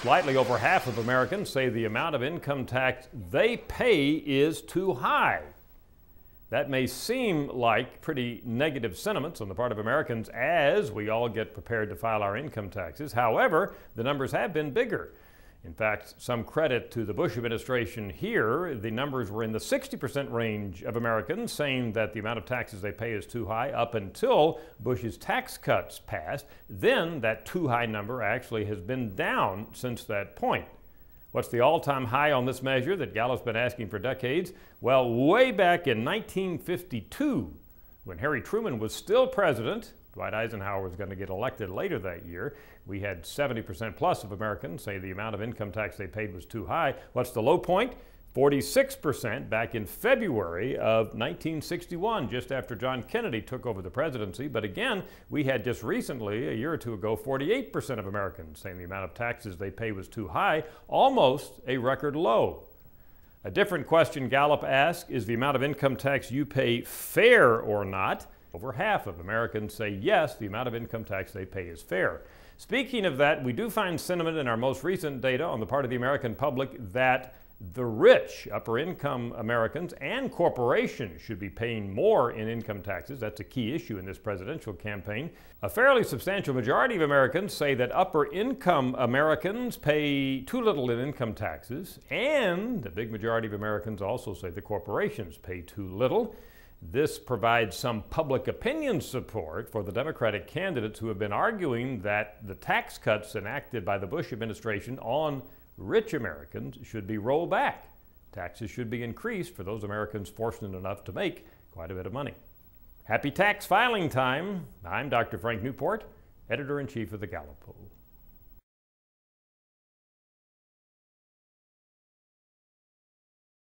Slightly over half of Americans say the amount of income tax they pay is too high. That may seem like pretty negative sentiments on the part of Americans as we all get prepared to file our income taxes. However, the numbers have been bigger. In fact, some credit to the Bush administration here. The numbers were in the 60% range of Americans saying that the amount of taxes they pay is too high up until Bush's tax cuts passed. Then that too high number actually has been down since that point. What's the all-time high on this measure that Gallup's been asking for decades? Well, way back in 1952, when Harry Truman was still president, Dwight Eisenhower was going to get elected later that year, we had 70% plus of Americans say the amount of income tax they paid was too high. What's the low point? 46% back in February of 1961, just after John Kennedy took over the presidency. But again, we had just recently, a year or two ago, 48% of Americans saying the amount of taxes they pay was too high, almost a record low. A different question Gallup asked, is the amount of income tax you pay fair or not? Over half of Americans say yes, the amount of income tax they pay is fair. Speaking of that, we do find sentiment in our most recent data on the part of the American public that the rich, upper-income Americans and corporations should be paying more in income taxes. That's a key issue in this presidential campaign. A fairly substantial majority of Americans say that upper-income Americans pay too little in income taxes, and the big majority of Americans also say the corporations pay too little. This provides some public opinion support for the Democratic candidates who have been arguing that the tax cuts enacted by the Bush administration on rich Americans should be rolled back. Taxes should be increased for those Americans fortunate enough to make quite a bit of money. Happy tax filing time. I'm Dr. Frank Newport, Editor-in-Chief of the Gallup Poll.